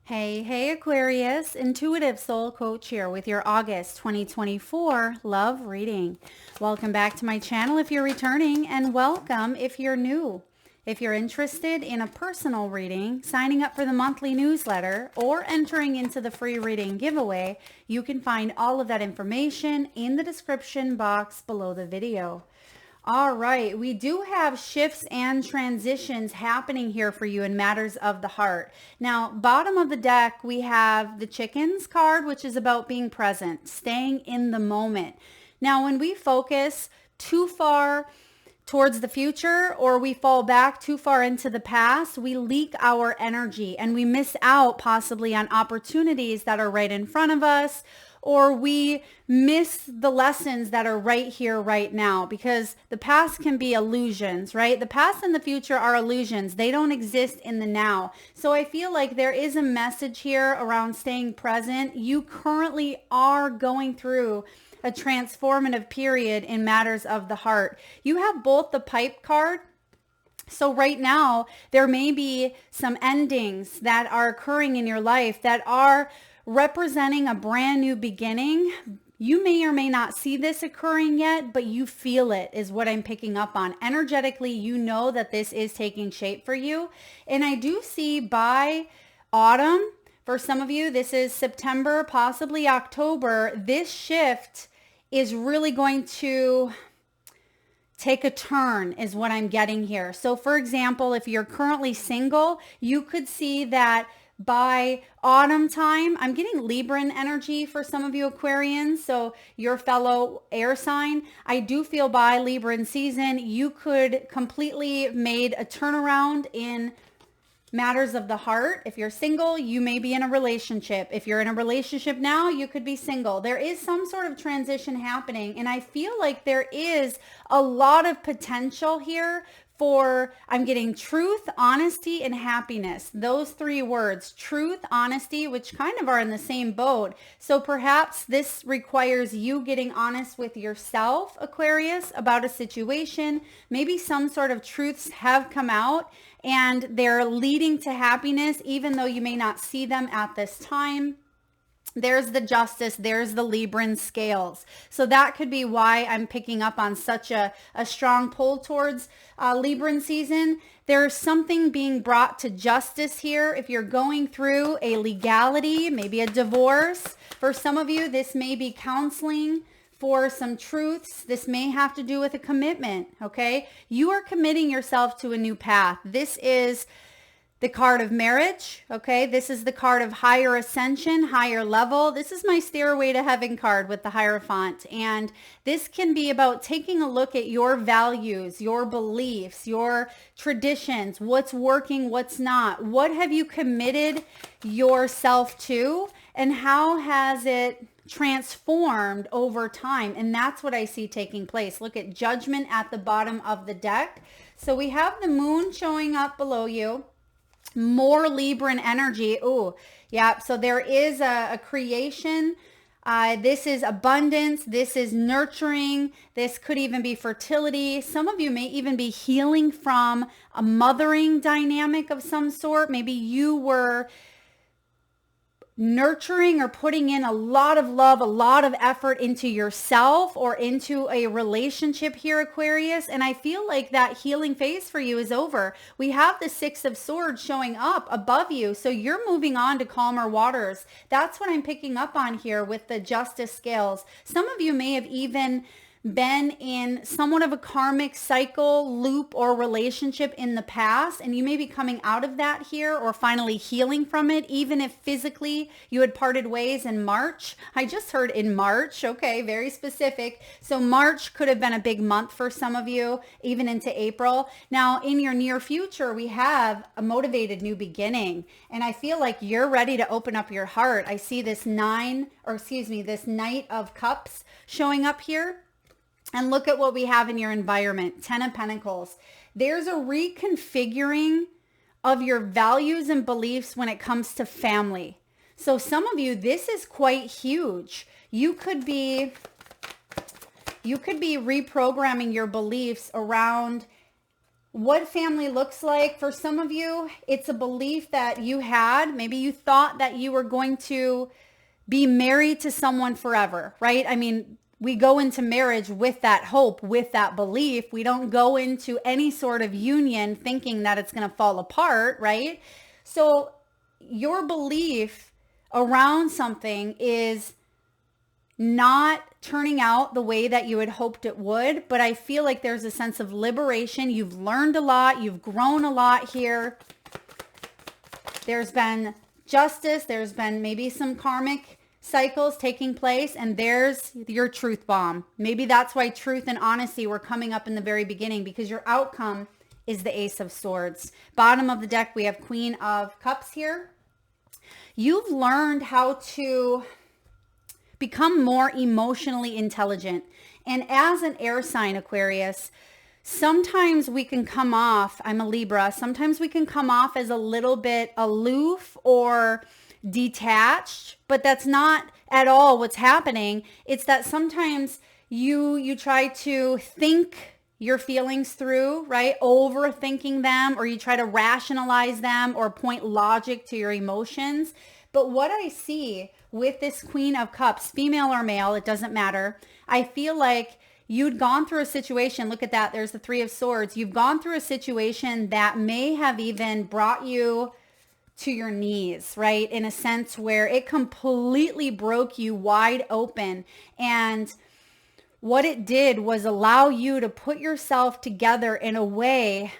Hey, Aquarius, intuitive soul coach here with your August 2024 love reading. Welcome back to my channel if you're returning, and welcome if you're new. If you're interested in a personal reading, signing up for the monthly newsletter, or entering into the free reading giveaway, you can find all of that information in the description box below the video. All right, we do have shifts and transitions happening here for you in matters of the heart. Now, bottom of the deck, we have the chickens card, which is about being present, staying in the moment. Now, when we focus too far towards the future or we fall back too far into the past, we leak our energy and we miss out possibly on opportunities that are right in front of us, or we miss the lessons that are right here, right now, because the past can be illusions, right? The past and the future are illusions. They don't exist in the now. So I feel like there is a message here around staying present. You currently are going through a transformative period in matters of the heart. You have both the pipe card. So right now, there may be some endings that are occurring in your life that are representing a brand new beginning. You may or may not see this occurring yet, but you feel it is what I'm picking up on. Energetically, you know that this is taking shape for you. And I do see by autumn, for some of you, this is September, possibly October, this shift is really going to take a turn is what I'm getting here. So for example, if you're currently single, you could see that by autumn time, I'm getting Libran energy for some of you Aquarians, so your fellow air sign. I do feel by Libran season, you could completely made a turnaround in matters of the heart. If you're single, you may be in a relationship. If you're in a relationship now, you could be single. There is some sort of transition happening, and I feel like there is a lot of potential here for, I'm getting truth, honesty, and happiness. Those three words, truth, honesty, which kind of are in the same boat. So perhaps this requires you getting honest with yourself, Aquarius, about a situation. Maybe some sort of truths have come out and they're leading to happiness, even though you may not see them at this time. There's the justice, there's the Libran scales. So that could be why I'm picking up on such a strong pull towards Libran season. There's something being brought to justice here. If you're going through a legality, maybe a divorce, for some of you, this may be counseling for some truths. This may have to do with a commitment, okay? You are committing yourself to a new path. This is the card of marriage, okay? This is the card of higher ascension, higher level. This is my Stairway to Heaven card with the Hierophant. And this can be about taking a look at your values, your beliefs, your traditions, what's working, what's not. What have you committed yourself to, and how has it transformed over time? And that's what I see taking place. Look at Judgment at the bottom of the deck. So we have the moon showing up below you. More Libran energy. Oh, yeah. So there is a creation. This is abundance. This is nurturing. This could even be fertility. Some of you may even be healing from a mothering dynamic of some sort. Maybe you were nurturing or putting in a lot of love, a lot of effort into yourself or into a relationship here, Aquarius. And I feel like that healing phase for you is over. We have the Six of Swords showing up above you. So you're moving on to calmer waters. That's what I'm picking up on here with the justice scales. Some of you may have even been in somewhat of a karmic cycle, loop, or relationship in the past, and you may be coming out of that here or finally healing from it, even if physically you had parted ways in March. I just heard in March. Okay, very specific. So March could have been a big month for some of you, even into April. Now, in your near future, we have a motivated new beginning, and I feel like you're ready to open up your heart. I see this Knight of Cups showing up here. And look at what we have in your environment, Ten of Pentacles. There's a reconfiguring of your values and beliefs when it comes to family. So some of you, this is quite huge. You could be reprogramming your beliefs around what family looks like. For some of you, it's a belief that you had. Maybe you thought that you were going to be married to someone forever, right? I mean, we go into marriage with that hope, with that belief. We don't go into any sort of union thinking that it's going to fall apart, right? So your belief around something is not turning out the way that you had hoped it would, but I feel like there's a sense of liberation. You've learned a lot. You've grown a lot here. There's been justice. There's been maybe some karmic cycles taking place, and there's your truth bomb. Maybe that's why truth and honesty were coming up in the very beginning, because your outcome is the Ace of Swords. Bottom of the deck, we have Queen of Cups here. You've learned how to become more emotionally intelligent. And as an air sign, Aquarius, sometimes we can come off, I'm a Libra, sometimes we can come off as a little bit aloof or detached, but that's not at all what's happening. It's that sometimes you try to think your feelings through, right? Overthinking them, or you try to rationalize them or point logic to your emotions. But what I see with this Queen of Cups, female or male, it doesn't matter. I feel like you'd gone through a situation. Look at that. There's the Three of Swords. You've gone through a situation that may have even brought you to your knees, right? In a sense where it completely broke you wide open. And what it did was allow you to put yourself together in a way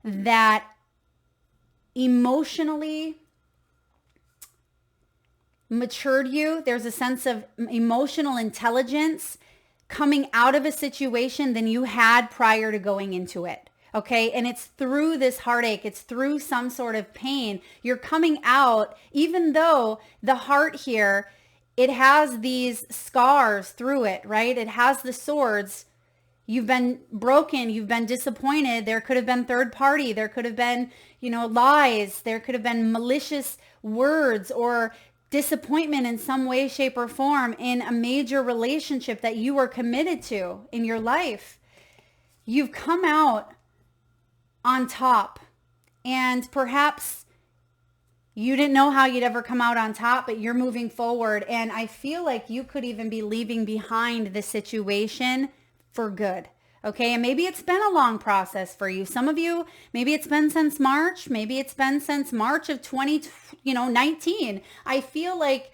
that emotionally matured you. There's a sense of emotional intelligence coming out of a situation than you had prior to going into it. Okay. And it's through this heartache. It's through some sort of pain. You're coming out, even though the heart here, it has these scars through it, right? It has the swords. You've been broken. You've been disappointed. There could have been third party. There could have been, lies. There could have been malicious words or disappointment in some way, shape, or form in a major relationship that you were committed to in your life. You've come out on top, and perhaps you didn't know how you'd ever come out on top, but you're moving forward. And I feel like you could even be leaving behind the situation for good. Okay. And maybe it's been a long process for you. Some of you, maybe it's been since March. Maybe it's been since March of 2019. I feel like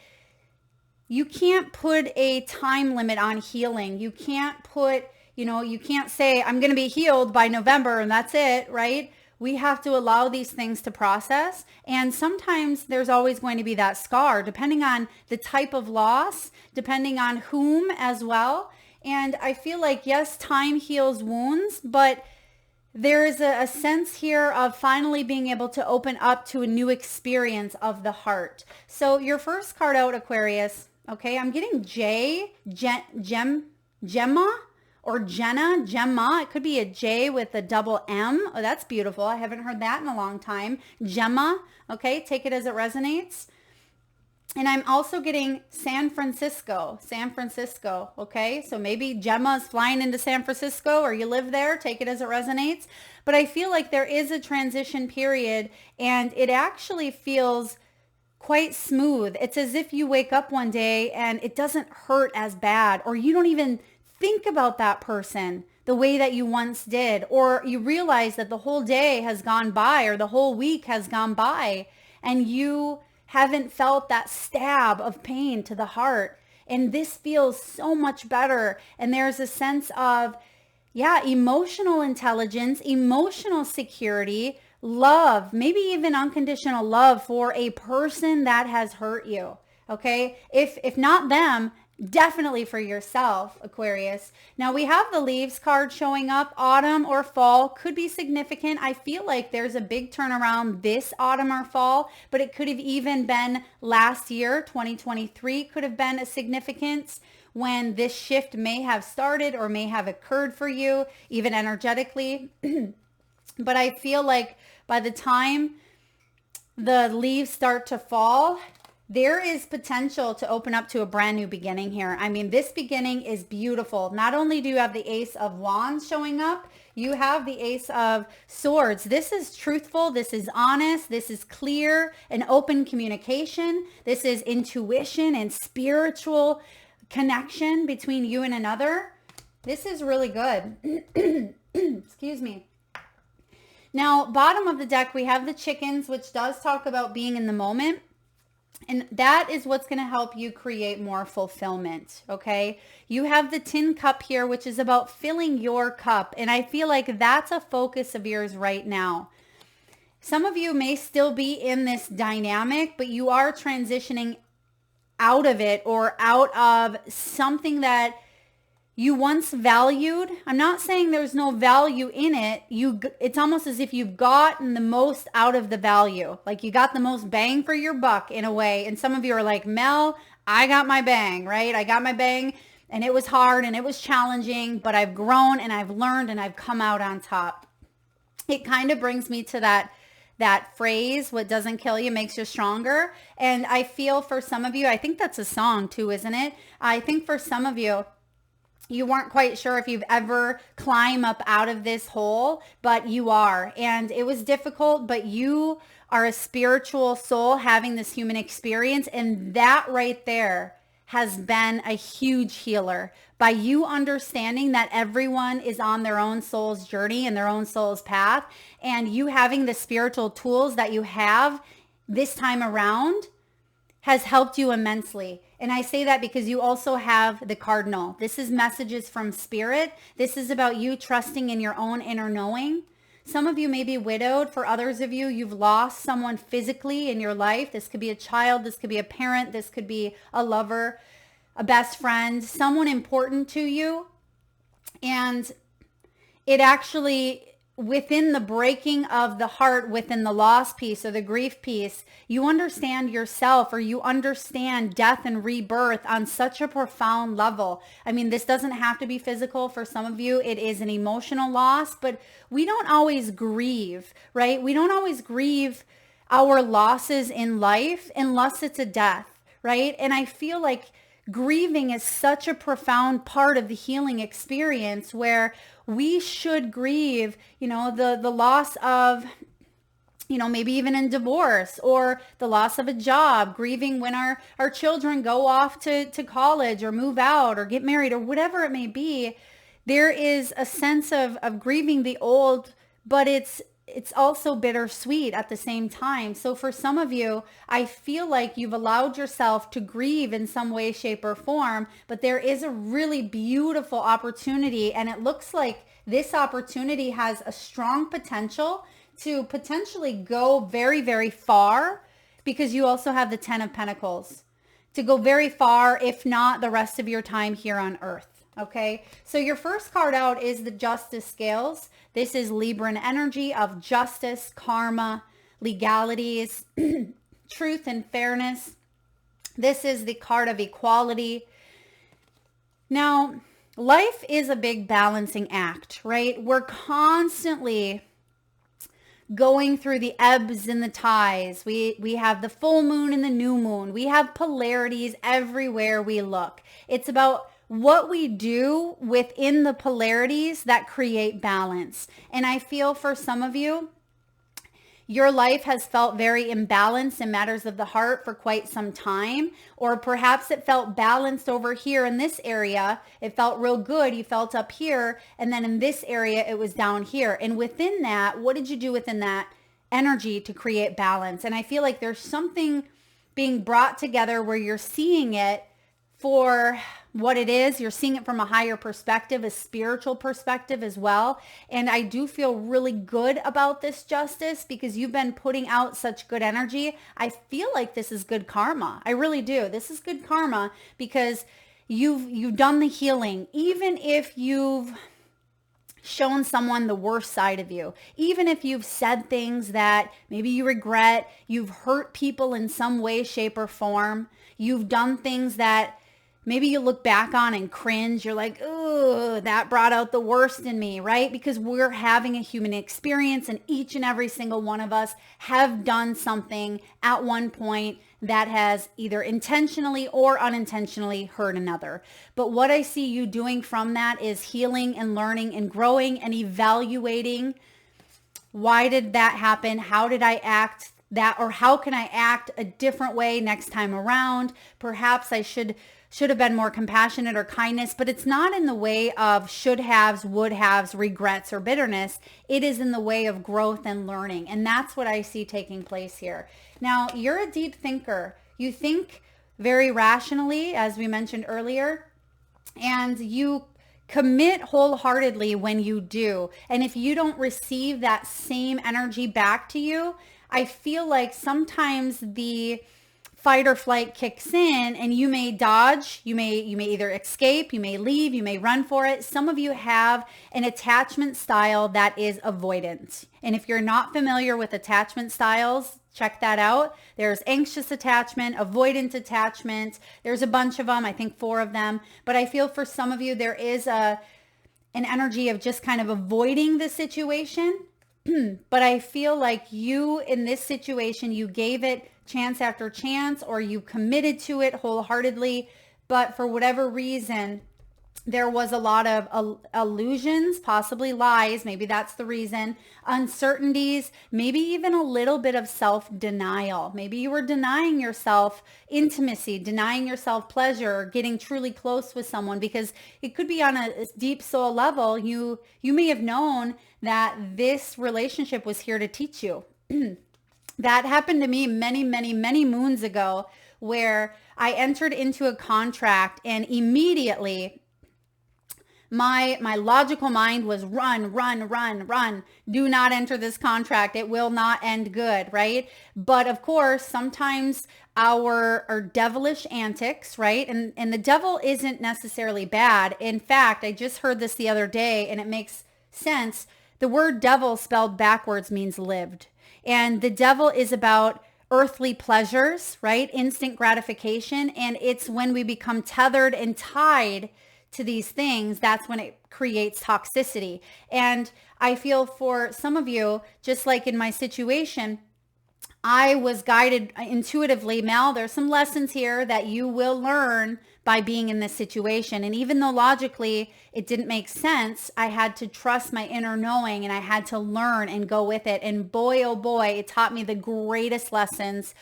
you can't put a time limit on healing. You can't put, you can't say, I'm going to be healed by November and that's it, right? We have to allow these things to process. And sometimes there's always going to be that scar, depending on the type of loss, depending on whom as well. And I feel like, yes, time heals wounds, but there is a sense here of finally being able to open up to a new experience of the heart. So your first card out, Aquarius, okay, I'm getting Gemma or Gemma. It could be a J with a double M. Oh, that's beautiful. I haven't heard that in a long time. Gemma, okay, take it as it resonates. And I'm also getting San Francisco, okay? So maybe Gemma is flying into San Francisco, or you live there, take it as it resonates. But I feel like there is a transition period, and it actually feels quite smooth. It's as if you wake up one day and it doesn't hurt as bad, or you don't even think about that person the way that you once did, or you realize that the whole day has gone by, or the whole week has gone by, and you haven't felt that stab of pain to the heart. And this feels so much better. And there's a sense of, emotional intelligence, emotional security, love, maybe even unconditional love for a person that has hurt you. Okay. If not them, definitely for yourself, Aquarius. Now we have the leaves card showing up. Autumn or fall could be significant. I feel like there's a big turnaround this autumn or fall, but it could have even been last year. 2023 could have been a significance when this shift may have started or may have occurred for you, even energetically. But I feel like by the time the leaves start to fall, there is potential to open up to a brand new beginning here. I mean, this beginning is beautiful. Not only do you have the Ace of Wands showing up, You have the Ace of Swords. This is truthful. This is honest. This is clear and open communication. This is intuition and spiritual connection between you and another. This is really good. Excuse me. Now, bottom of the deck, we have the chickens, which does talk about being in the moment. And that is what's going to help you create more fulfillment, okay? You have the tin cup here, which is about filling your cup. And I feel like that's a focus of yours right now. Some of you may still be in this dynamic, but you are transitioning out of it or out of something that you once valued. I'm not saying there's no value in it. It's almost as if you've gotten the most out of the value. Like you got the most bang for your buck in a way. And some of you are like, Mel, I got my bang, right? I got my bang and it was hard and it was challenging, but I've grown and I've learned and I've come out on top. It kind of brings me to that phrase, what doesn't kill you makes you stronger. And I feel for some of you, I think that's a song too, isn't it? I think for some of you, you weren't quite sure if you've ever climbed up out of this hole, but you are. And it was difficult, but you are a spiritual soul having this human experience. And that right there has been a huge healer. By you understanding that everyone is on their own soul's journey and their own soul's path, and you having the spiritual tools that you have this time around has helped you immensely. And I say that because you also have the cardinal. This is messages from spirit. This is about you trusting in your own inner knowing. Some of you may be widowed. For others of you, you've lost someone physically in your life. This could be a child. This could be a parent. This could be a lover, a best friend, someone important to you. And it actually, within the breaking of the heart, within the loss piece or the grief piece, you understand yourself, or you understand death and rebirth on such a profound level. I mean, this doesn't have to be physical. For some of you, it is an emotional loss, but we don't always grieve, right? We don't always grieve our losses in life unless it's a death, right? And I feel like grieving is such a profound part of the healing experience, where we should grieve, the loss of, maybe even in divorce, or the loss of a job, grieving when our children go off to college or move out or get married or whatever it may be. There is a sense of grieving the old, but it's also bittersweet at the same time. So for some of you, I feel like you've allowed yourself to grieve in some way, shape, or form, but there is a really beautiful opportunity, and it looks like this opportunity has a strong potential to potentially go very, very far, because you also have the 10 of Pentacles, to go very far, if not the rest of your time here on earth. Okay, so your first card out is the Justice Scales. This is Libran energy of justice, karma, legalities, truth and fairness. This is the card of equality. Now, life is a big balancing act, right? We're constantly going through the ebbs and the tides. We have the full moon and the new moon. We have polarities everywhere we look. It's about what we do within the polarities that create balance. And I feel for some of you, your life has felt very imbalanced in matters of the heart for quite some time, or perhaps it felt balanced over here in this area. It felt real good. You felt up here, and then in this area, it was down here. And within that, what did you do within that energy to create balance? And I feel like there's something being brought together where you're seeing it for what it is. You're seeing it from a higher perspective, a spiritual perspective as well. And I do feel really good about this, Justice, because you've been putting out such good energy. I feel like this is good karma. I really do. This is good karma because you've done the healing. Even if you've shown someone the worst side of you, even if you've said things that maybe you regret, you've hurt people in some way, shape, or form, you've done things that maybe you look back on and cringe. You're like, oh, that brought out the worst in me, right? Because we're having a human experience, and each and every single one of us have done something at one point that has either intentionally or unintentionally hurt another. But what I see you doing from that is healing and learning and growing and evaluating. Why did that happen? How did I act that, or how can I act a different way next time around? Perhaps I should have been more compassionate or kindness, but it's not in the way of should haves, would haves, regrets, or bitterness. It is in the way of growth and learning. And that's what I see taking place here. Now, you're a deep thinker. You think very rationally, as we mentioned earlier, and you commit wholeheartedly when you do. And if you don't receive that same energy back to you, I feel like sometimes the fight or flight kicks in, and you may dodge, you may either escape, you may leave, you may run for it. Some of you have an attachment style that is avoidant. And if you're not familiar with attachment styles, check that out. There's anxious attachment, avoidant attachment. There's a bunch of them, I think 4 of them. But I feel for some of you, there is an energy of just kind of avoiding the situation. But I feel like you, in this situation, you gave it chance after chance, or you committed to it wholeheartedly. But for whatever reason, there was a lot of illusions, possibly lies. Maybe that's the reason. Uncertainties, maybe even a little bit of self-denial. Maybe you were denying yourself intimacy, denying yourself pleasure, or getting truly close with someone, because it could be on a deep soul level. You may have known that this relationship was here to teach you. That happened to me many, many, many moons ago, where I entered into a contract, and immediately my logical mind was run, run, run, run. Do not enter this contract. It will not end good, right? But of course, sometimes our devilish antics, right? And the devil isn't necessarily bad. In fact, I just heard this the other day, and it makes sense. The word devil spelled backwards means lived. And the devil is about earthly pleasures, right? Instant gratification. And it's when we become tethered and tied to these things, that's when it creates toxicity. And I feel for some of you, just like in my situation, I was guided intuitively. Mel, there's some lessons here that you will learn by being in this situation. And even though logically it didn't make sense, I had to trust my inner knowing, and I had to learn and go with it. And boy, oh boy, it taught me the greatest lessons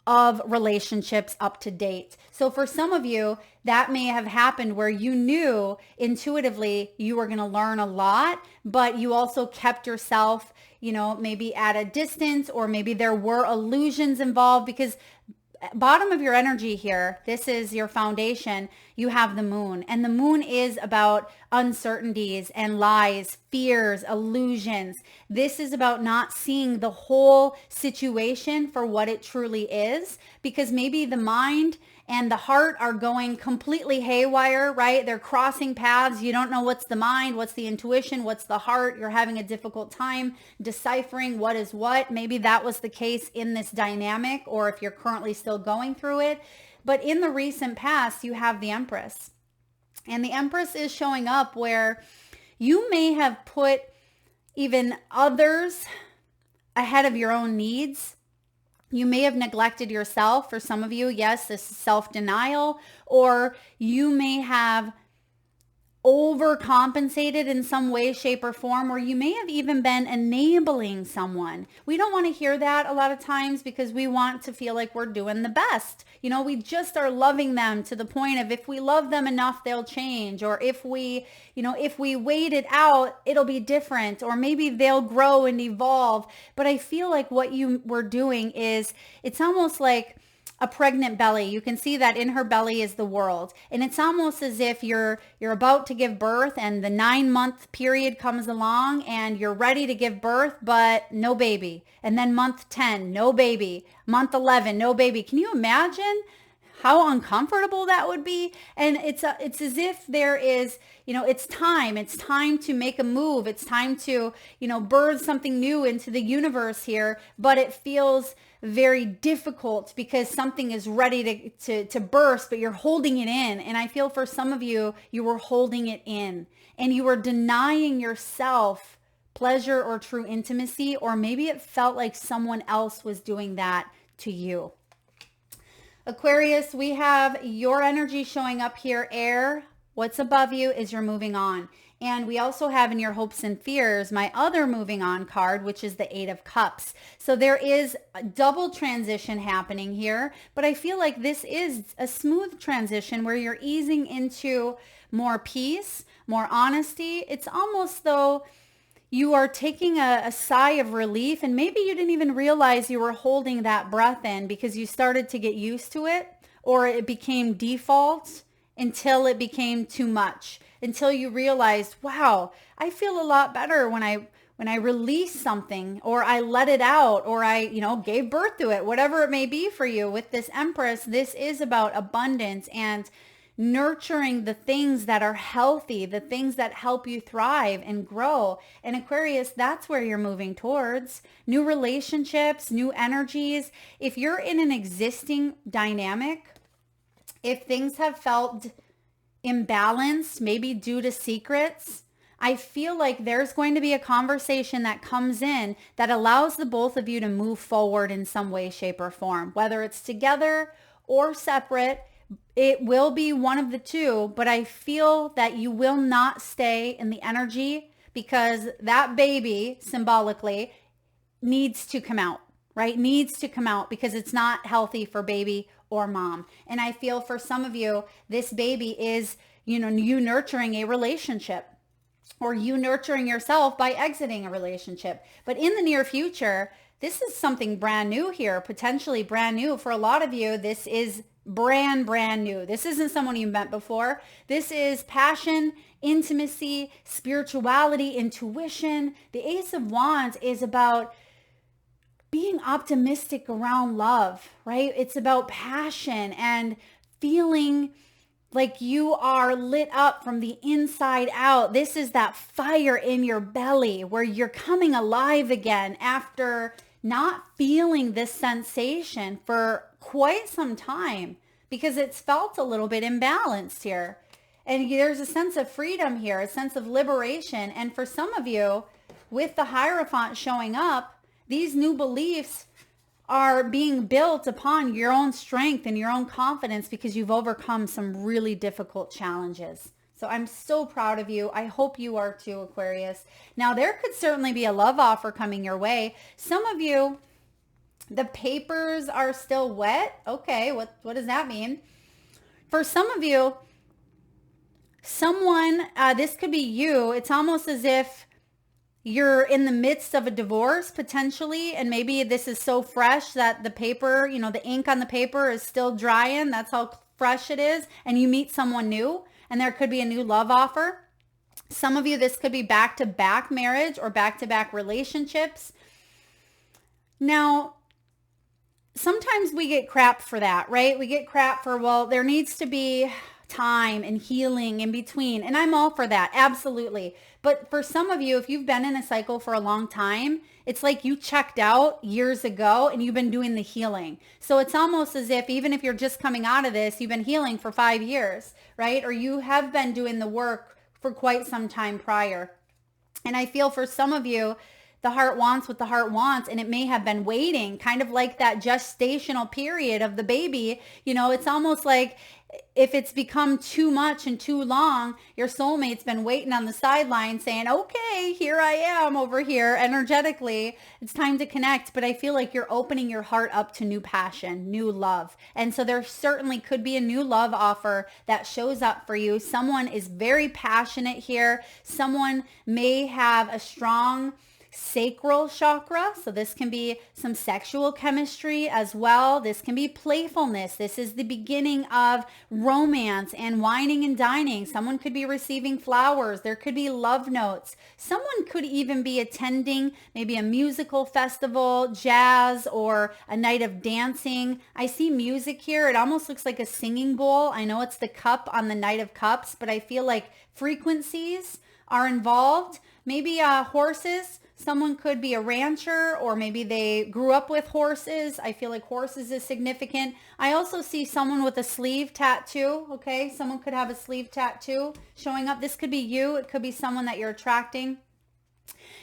of relationships up to date. So for some of you, that may have happened where you knew intuitively you were going to learn a lot, but you also kept yourself, maybe at a distance, or maybe there were illusions involved, because bottom of your energy here, this is your foundation. You have the moon, and the moon is about uncertainties and lies, fears, illusions. This is about not seeing the whole situation for what it truly is, because maybe the mind and the heart are going completely haywire, right? They're crossing paths. You don't know what's the mind, what's the intuition, what's the heart. You're having a difficult time deciphering what is what. Maybe that was the case in this dynamic, or if you're currently still going through it. But in the recent past, you have the Empress. And the Empress is showing up where you may have put even others ahead of your own needs. You may have neglected yourself. For some of you, yes, this is self-denial, or you may have overcompensated in some way, shape, or form, or you may have even been enabling someone. We don't want to hear that a lot of times, because we want to feel like we're doing the best. We just are loving them to the point of, if we love them enough, they'll change. Or if we wait it out, it'll be different, or maybe they'll grow and evolve. But I feel like what you were doing is, it's almost like a pregnant belly. You can see that in her belly is the world. And it's almost as if you're about to give birth, and the 9-month period comes along, and you're ready to give birth, but no baby. And then month 10, no baby. Month 11, no baby. Can you imagine how uncomfortable that would be? And it's as if there is, it's time to make a move. It's time to, birth something new into the universe here, but it feels very difficult because something is ready to burst, but you're holding it in. And I feel for some of you, you were holding it in and you were denying yourself pleasure or true intimacy, or maybe it felt like someone else was doing that to you. Aquarius, we have your energy showing up here, air. What's above you is you're moving on. And we also have in your hopes and fears, my other moving on card, which is the 8 of Cups. So there is a double transition happening here, but I feel like this is a smooth transition where you're easing into more peace, more honesty. It's almost though you are taking a sigh of relief, and maybe you didn't even realize you were holding that breath in because you started to get used to it, or it became default until it became too much, until you realized, wow, I feel a lot better when I release something, or I let it out, or I, gave birth to it, whatever it may be for you. With this Empress, this is about abundance and nurturing the things that are healthy, the things that help you thrive and grow. And Aquarius, that's where you're moving towards. New relationships, new energies. If you're in an existing dynamic, if things have felt imbalanced, maybe due to secrets, I feel like there's going to be a conversation that comes in that allows the both of you to move forward in some way, shape, or form, whether it's together or separate. It will be one of the two, but I feel that you will not stay in the energy because that baby symbolically needs to come out, right? Needs to come out because it's not healthy for baby or mom. And I feel for some of you, this baby is, you nurturing a relationship, or you nurturing yourself by exiting a relationship. But in the near future, this is something brand new here, potentially brand new. For a lot of you, this is brand new. This isn't someone you met before. This is passion, intimacy, spirituality, intuition. The Ace of Wands is about being optimistic around love, right? It's about passion and feeling like you are lit up from the inside out. This is that fire in your belly where you're coming alive again after not feeling this sensation for quite some time because it's felt a little bit imbalanced here. And there's a sense of freedom here, a sense of liberation. And for some of you, with the Hierophant showing up, these new beliefs are being built upon your own strength and your own confidence because you've overcome some really difficult challenges. So I'm so proud of you. I hope you are too, Aquarius. Now, there could certainly be a love offer coming your way. Some of you, the papers are still wet. Okay, what does that mean? For some of you, someone, this could be you. It's almost as if you're in the midst of a divorce potentially, and maybe this is so fresh that the paper, the ink on the paper is still drying. That's how fresh it is. And you meet someone new, and there could be a new love offer. Some of you, this could be back-to-back marriage or back-to-back relationships. Now, sometimes we get crap for that, right? We get crap for, well, there needs to be time and healing in between. And I'm all for that. Absolutely. But for some of you, if you've been in a cycle for a long time, it's like you checked out years ago and you've been doing the healing. So it's almost as if, even if you're just coming out of this, you've been healing for 5 years, right? Or you have been doing the work for quite some time prior. And I feel for some of you, the heart wants what the heart wants, and it may have been waiting, kind of like that gestational period of the baby. It's almost like if it's become too much and too long, your soulmate's been waiting on the sideline saying, okay, here I am over here energetically. It's time to connect. But I feel like you're opening your heart up to new passion, new love. And so there certainly could be a new love offer that shows up for you. Someone is very passionate here. Someone may have a strong sacral chakra. So this can be some sexual chemistry as well. This can be playfulness. This is the beginning of romance and wining and dining. Someone could be receiving flowers. There could be love notes. Someone could even be attending maybe a musical festival, jazz, or a night of dancing. I see music here. It almost looks like a singing bowl. I know it's the cup on the Knight of Cups, but I feel like frequencies are involved. Maybe horses. Someone could be a rancher, or maybe they grew up with horses. I feel like horses is significant. I also see someone with a sleeve tattoo. Okay, someone could have a sleeve tattoo showing up. This could be you. It could be someone that you're attracting.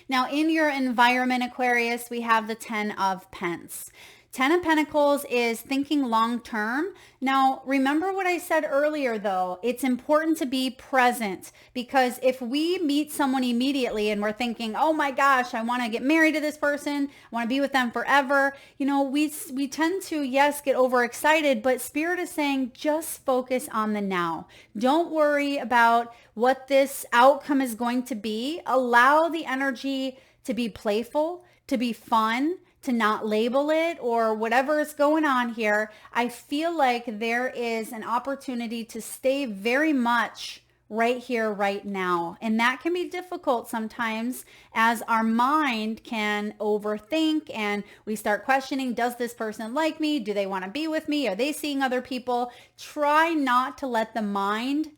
Now, in your environment, Aquarius, we have the 10 of Pence. 10 of Pentacles is thinking long term. Now, remember what I said earlier, though. It's important to be present, because if we meet someone immediately and we're thinking, oh my gosh, I want to get married to this person, I want to be with them forever, you know, we tend to, yes, get overexcited, but Spirit is saying just focus on the now. Don't worry about what this outcome is going to be. Allow the energy to be playful, to be fun, to not label it or whatever is going on here. I feel like there is an opportunity to stay very much right here, right now. And that can be difficult sometimes, as our mind can overthink and we start questioning, does this person like me? Do they want to be with me? Are they seeing other people? Try not to let the mind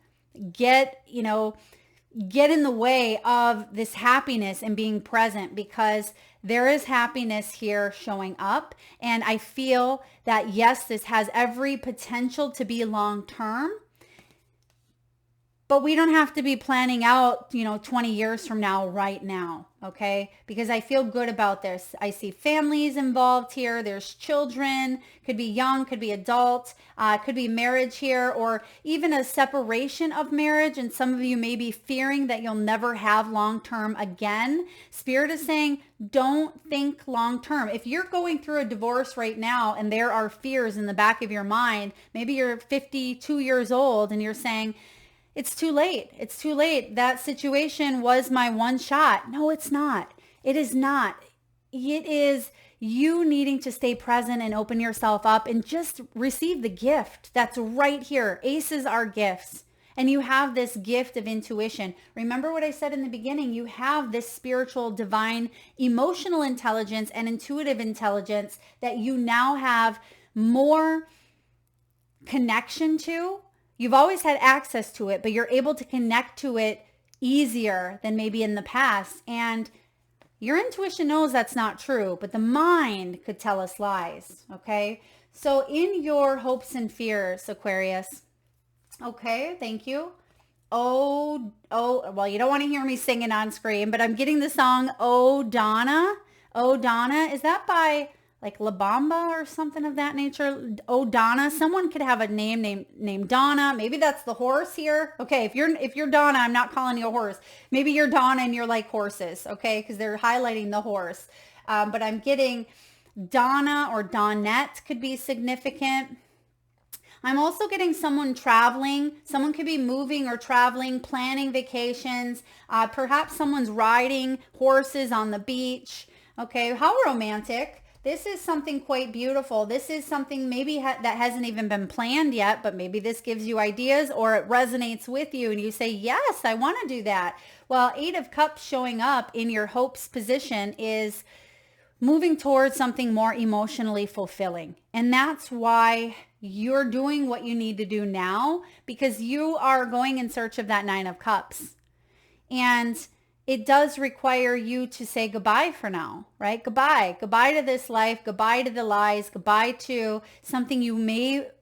get in the way of this happiness and being present, because there is happiness here showing up. And I feel that, yes, this has every potential to be long term, but we don't have to be planning out, 20 years from now, right now. Okay. Because I feel good about this. I see families involved here. There's children, could be young, could be adult, could be marriage here, or even a separation of marriage. And some of you may be fearing that you'll never have long-term again. Spirit is saying, don't think long-term. If you're going through a divorce right now and there are fears in the back of your mind, maybe you're 52 years old and you're saying, it's too late. It's too late. That situation was my one shot. No, it's not. It is not. It is you needing to stay present and open yourself up and just receive the gift that's right here. Aces are gifts. And you have this gift of intuition. Remember what I said in the beginning, you have this spiritual, divine, emotional intelligence and intuitive intelligence that you now have more connection to. You've always had access to it, but you're able to connect to it easier than maybe in the past. And your intuition knows that's not true, but the mind could tell us lies. Okay. So in your hopes and fears, Aquarius. Okay. Thank you. Well, you don't want to hear me singing on screen, but I'm getting the song, Oh Donna. Oh Donna. Is that by like La Bamba or something of that nature? Oh Donna. Someone could have a name named Donna. Maybe that's the horse here. Okay, if you're Donna, I'm not calling you a horse. Maybe you're Donna and you're like horses, okay? Because they're highlighting the horse. But I'm getting Donna or Donnette could be significant. I'm also getting someone traveling. Someone could be moving or traveling, planning vacations. Perhaps someone's riding horses on the beach. Okay, how romantic. This is something quite beautiful. This is something maybe that hasn't even been planned yet, but maybe this gives you ideas or it resonates with you and you say, yes, I want to do that. Well, 8 of Cups showing up in your hopes position is moving towards something more emotionally fulfilling. And that's why you're doing what you need to do now, because you are going in search of that 9 of Cups. And it does require you to say goodbye for now, right? Goodbye to this life, goodbye to the lies, goodbye to something you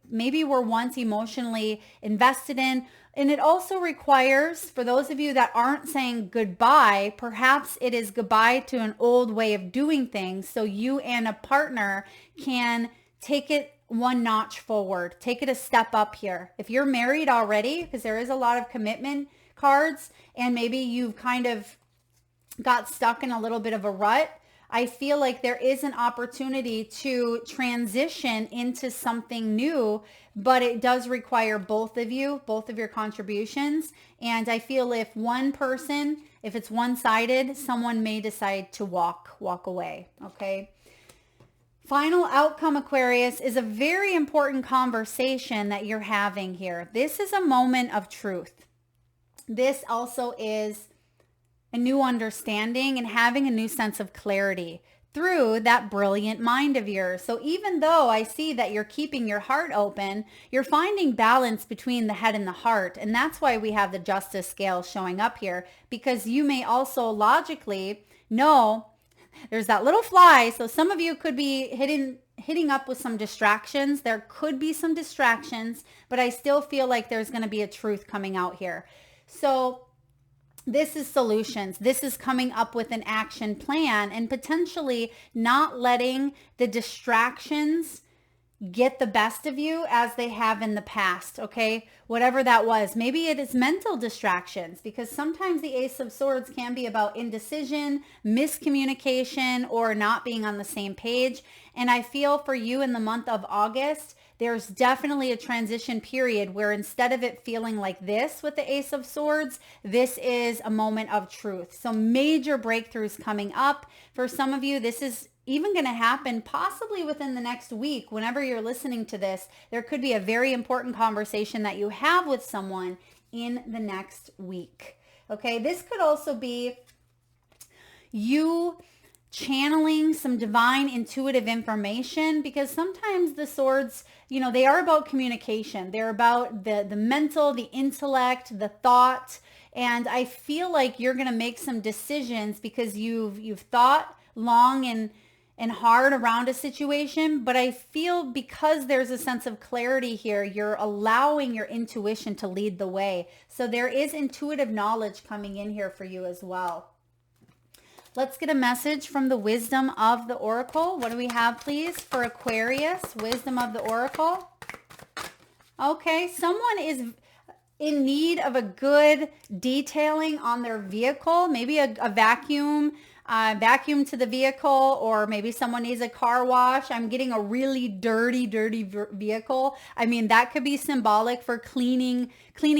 maybe were once emotionally invested in. And it also requires, for those of you that aren't saying goodbye, perhaps it is goodbye to an old way of doing things, so you and a partner can take it one notch forward, take it a step up here. If you're married already, because there is a lot of commitment cards, and maybe you've kind of got stuck in a little bit of a rut, I feel like there is an opportunity to transition into something new, but it does require both of you, both of your contributions. And I feel if one person, if it's one-sided, someone may decide to walk away. Okay. Final outcome, Aquarius, is a very important conversation that you're having here. This is a moment of truth. This also is a new understanding and having a new sense of clarity through that brilliant mind of yours. So even though I see that you're keeping your heart open, you're finding balance between the head and the heart. And that's why we have the justice scale showing up here, because you may also logically know there's that little fly. So some of you could be hitting up with some distractions. There could be some distractions, but I still feel like there's going to be a truth coming out here. So this is solutions. This is coming up with an action plan and potentially not letting the distractions get the best of you as they have in the past, okay? Whatever that was. Maybe it is mental distractions, because sometimes the Ace of Swords can be about indecision, miscommunication, or not being on the same page. And I feel for you in the month of August, there's definitely a transition period where instead of it feeling like this with the Ace of Swords, this is a moment of truth. So major breakthroughs coming up. For some of you, this is even going to happen possibly within the next week. Whenever you're listening to this, there could be a very important conversation that you have with someone in the next week. Okay, this could also be you channeling some divine intuitive information, because sometimes the swords, they are about communication. They're about the mental, the intellect, the thought. And I feel like you're going to make some decisions because you've thought long and hard around a situation, but I feel because there's a sense of clarity here, you're allowing your intuition to lead the way. So there is intuitive knowledge coming in here for you as well. Let's get a message from the wisdom of the Oracle. What do we have, please, for Aquarius? Wisdom of the Oracle. Okay, someone is in need of a good detailing on their vehicle, maybe a vacuum to the vehicle, or maybe someone needs a car wash. I'm getting a really dirty vehicle. I mean, that could be symbolic for cleaning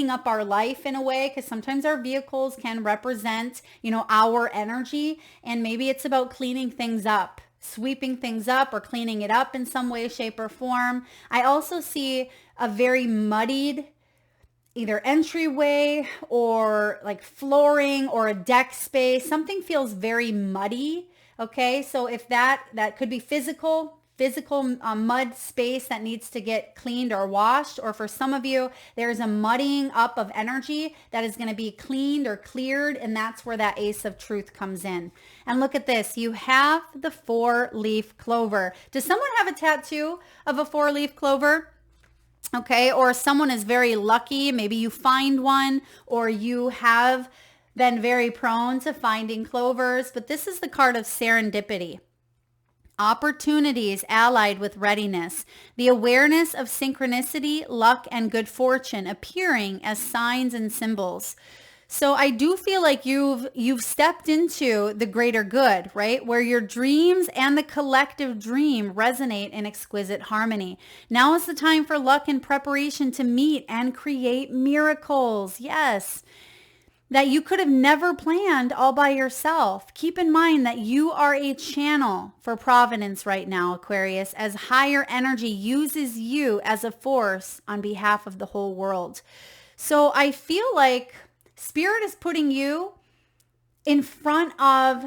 up our life in a way, because sometimes our vehicles can represent, our energy, and maybe it's about cleaning things up, sweeping things up, or cleaning it up in some way, shape, or form. I also see a very muddied either entryway or like flooring or a deck space. Something feels very muddy. Okay, so if that could be physical mud space that needs to get cleaned or washed, or for some of you, there's a muddying up of energy that is going to be cleaned or cleared, and that's where that Ace of Truth comes in. And look at this. You have the 4-leaf clover. Does someone have a tattoo of a 4-leaf clover? Okay, or someone is very lucky. Maybe you find one, or you have been very prone to finding clovers. But this is the card of serendipity. Opportunities allied with readiness. The awareness of synchronicity, luck, and good fortune appearing as signs and symbols. So I do feel like you've stepped into the greater good, right? Where your dreams and the collective dream resonate in exquisite harmony. Now is the time for luck and preparation to meet and create miracles. Yes. That you could have never planned all by yourself. Keep in mind that you are a channel for providence right now, Aquarius, as higher energy uses you as a force on behalf of the whole world. So I feel like Spirit is putting you in front of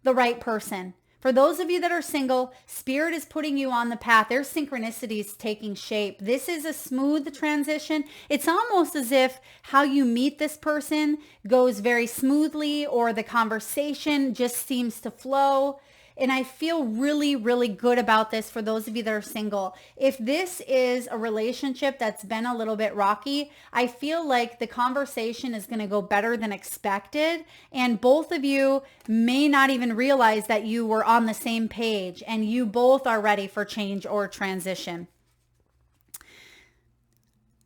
the right person. For those of you that are single, Spirit is putting you on the path. There's synchronicities taking shape. This is a smooth transition. It's almost as if how you meet this person goes very smoothly, or the conversation just seems to flow. And I feel really, really good about this for those of you that are single. If this is a relationship that's been a little bit rocky, I feel like the conversation is going to go better than expected. And both of you may not even realize that you were on the same page, and you both are ready for change or transition.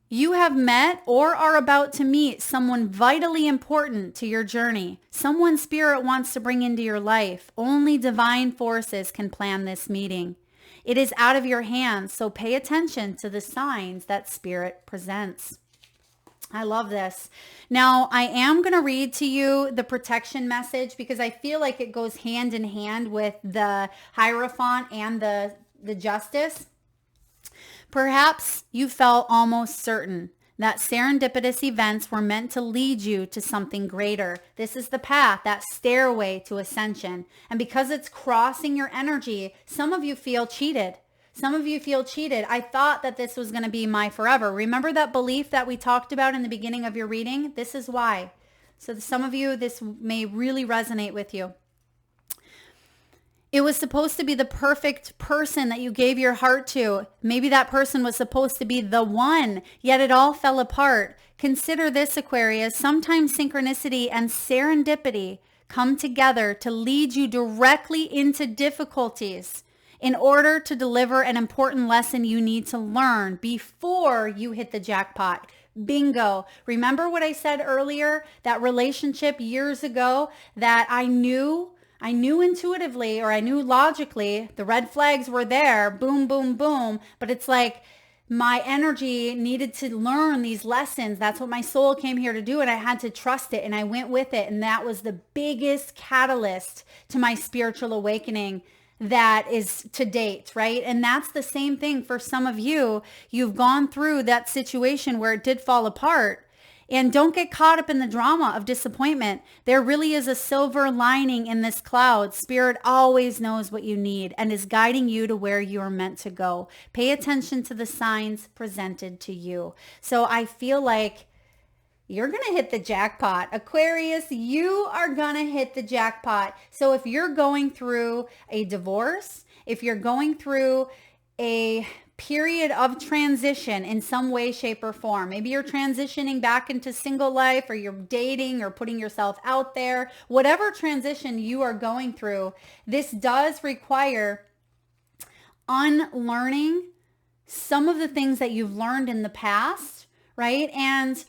You have met or are about to meet someone vitally important to your journey. Someone Spirit wants to bring into your life. Only divine forces can plan this meeting. It is out of your hands, so pay attention to the signs that Spirit presents. I love this. Now, I am going to read to you the protection message, because I feel like it goes hand in hand with the Hierophant and the Justice. Perhaps you felt almost certain that serendipitous events were meant to lead you to something greater. This is the path, that stairway to ascension. And because it's crossing your energy, some of you feel cheated. I thought that this was going to be my forever. Remember that belief that we talked about in the beginning of your reading? This is why. So some of you, this may really resonate with you. It was supposed to be the perfect person that you gave your heart to. Maybe that person was supposed to be the one, yet it all fell apart. Consider this, Aquarius. Sometimes synchronicity and serendipity come together to lead you directly into difficulties in order to deliver an important lesson you need to learn before you hit the jackpot. Bingo. Remember what I said earlier? That relationship years ago that I knew intuitively, or I knew logically, the red flags were there, boom, boom, boom. But it's like my energy needed to learn these lessons. That's what my soul came here to do. And I had to trust it. And I went with it. And that was the biggest catalyst to my spiritual awakening that is to date, right? And that's the same thing for some of you. You've gone through that situation where it did fall apart. And don't get caught up in the drama of disappointment. There really is a silver lining in this cloud. Spirit always knows what you need and is guiding you to where you are meant to go. Pay attention to the signs presented to you. So I feel like you're going to hit the jackpot. Aquarius, you are going to hit the jackpot. So if you're going through a divorce, if you're going through a period of transition in some way, shape, or form, maybe you're transitioning back into single life, or you're dating or putting yourself out there, whatever transition you are going through, this does require unlearning some of the things that you've learned in the past, right? And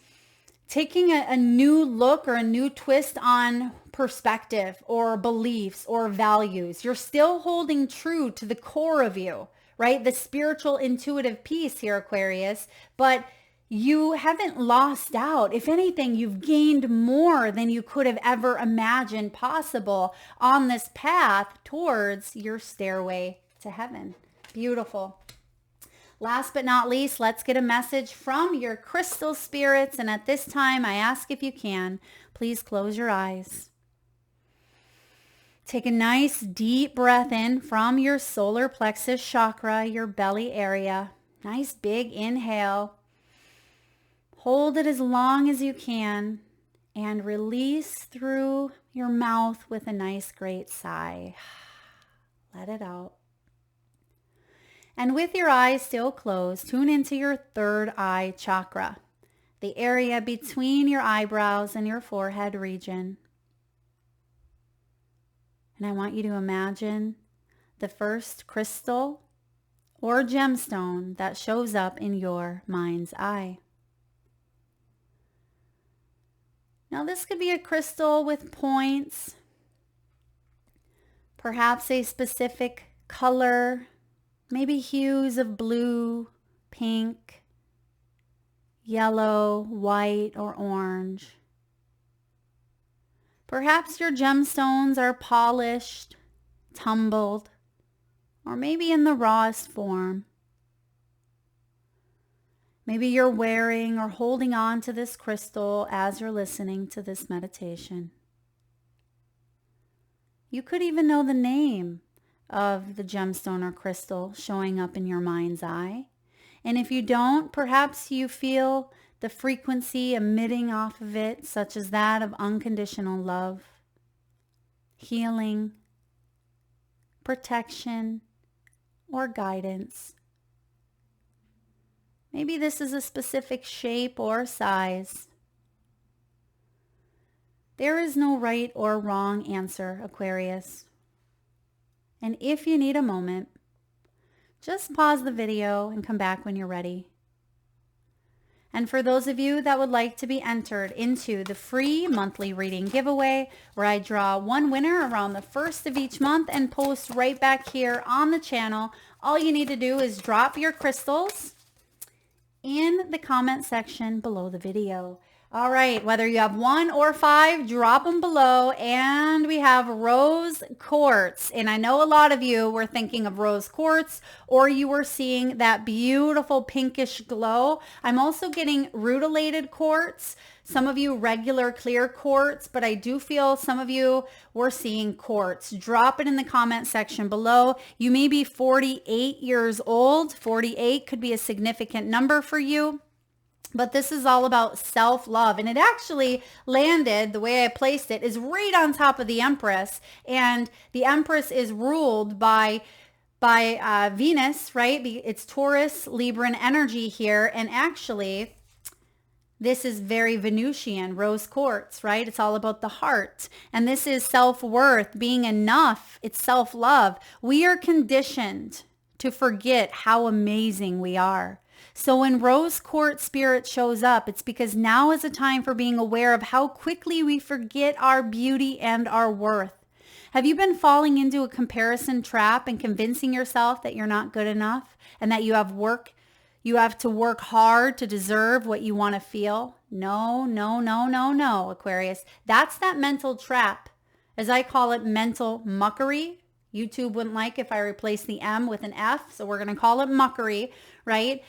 taking a new look or a new twist on perspective or beliefs or values. You're still holding true to the core of you, right? The spiritual intuitive piece here, Aquarius, but you haven't lost out. If anything, you've gained more than you could have ever imagined possible on this path towards your stairway to heaven. Beautiful. Last but not least, let's get a message from your crystal spirits. And at this time, I ask if you can, please close your eyes. Take a nice deep breath in from your solar plexus chakra, your belly area. Nice big inhale. Hold it as long as you can and release through your mouth with a nice great sigh. Let it out. And with your eyes still closed, tune into your third eye chakra, the area between your eyebrows and your forehead region. And I want you to imagine the first crystal or gemstone that shows up in your mind's eye. Now this could be a crystal with points, perhaps a specific color, maybe hues of blue, pink, yellow, white, or orange. Perhaps your gemstones are polished, tumbled, or maybe in the rawest form. Maybe you're wearing or holding on to this crystal as you're listening to this meditation. You could even know the name of the gemstone or crystal showing up in your mind's eye. And if you don't, perhaps you feel the frequency emitting off of it, such as that of unconditional love, healing, protection, or guidance. Maybe this is a specific shape or size. There is no right or wrong answer, Aquarius. And if you need a moment, just pause the video and come back when you're ready. And for those of you that would like to be entered into the free monthly reading giveaway, where I draw one winner around the first of each month and post right back here on the channel, all you need to do is drop your crystals in the comment section below the video. All right, whether you have 1 or 5, drop them below. And we have rose quartz. And I know a lot of you were thinking of rose quartz, or you were seeing that beautiful pinkish glow. I'm also getting rutilated quartz. Some of you regular clear quartz, but I do feel some of you were seeing quartz. Drop it in the comment section below. You may be 48 years old. 48 could be a significant number for you. But this is all about self-love. And it actually landed, the way I placed it, is right on top of the Empress. And the Empress is ruled by Venus, right? It's Taurus, Libran energy here. And actually, this is very Venusian, rose quartz, right? It's all about the heart. And this is self-worth, being enough. It's self-love. We are conditioned to forget how amazing we are. So when rose quartz spirit shows up, it's because now is a time for being aware of how quickly we forget our beauty and our worth. Have you been falling into a comparison trap and convincing yourself that you're not good enough and that you have to work hard to deserve what you want to feel? No, no, no, no, no, Aquarius. That's that mental trap. As I call it, mental muckery. YouTube wouldn't like if I replace the M with an F, so we're going to call it muckery, right?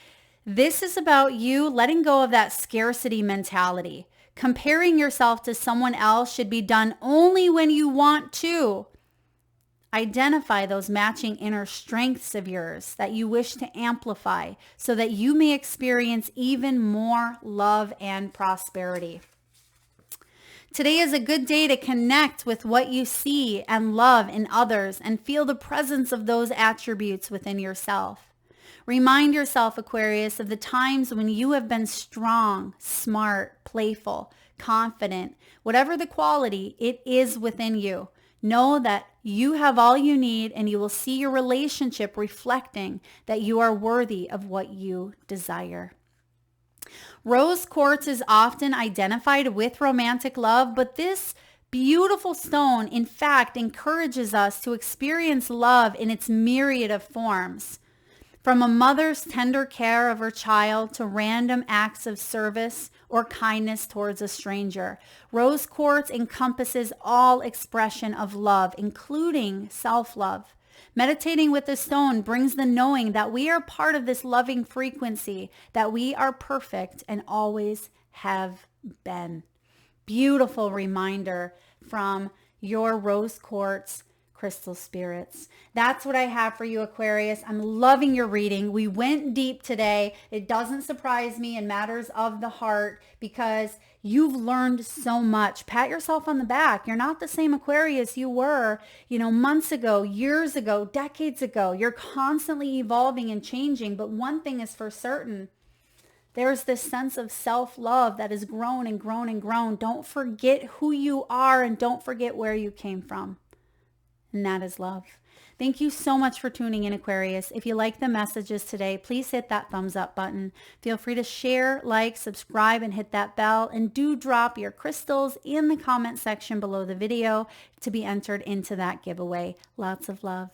This is about you letting go of that scarcity mentality. Comparing yourself to someone else should be done only when you want to. Identify those matching inner strengths of yours that you wish to amplify so that you may experience even more love and prosperity. Today is a good day to connect with what you see and love in others and feel the presence of those attributes within yourself. Remind yourself, Aquarius, of the times when you have been strong, smart, playful, confident. Whatever the quality, it is within you. Know that you have all you need, and you will see your relationship reflecting that you are worthy of what you desire. Rose quartz is often identified with romantic love, but this beautiful stone, in fact, encourages us to experience love in its myriad of forms. From a mother's tender care of her child to random acts of service or kindness towards a stranger, rose quartz encompasses all expression of love, including self-love. Meditating with the stone brings the knowing that we are part of this loving frequency, that we are perfect and always have been. Beautiful reminder from your rose quartz crystal spirits. That's what I have for you, Aquarius. I'm loving your reading. We went deep today. It doesn't surprise me in matters of the heart because you've learned so much. Pat yourself on the back. You're not the same Aquarius you were, months ago, years ago, decades ago. You're constantly evolving and changing. But one thing is for certain. There's this sense of self-love that has grown and grown and grown. Don't forget who you are and don't forget where you came from. And that is love. Thank you so much for tuning in, Aquarius. If you like the messages today, please hit that thumbs up button. Feel free to share, like, subscribe, and hit that bell. And do drop your crystals in the comment section below the video to be entered into that giveaway. Lots of love.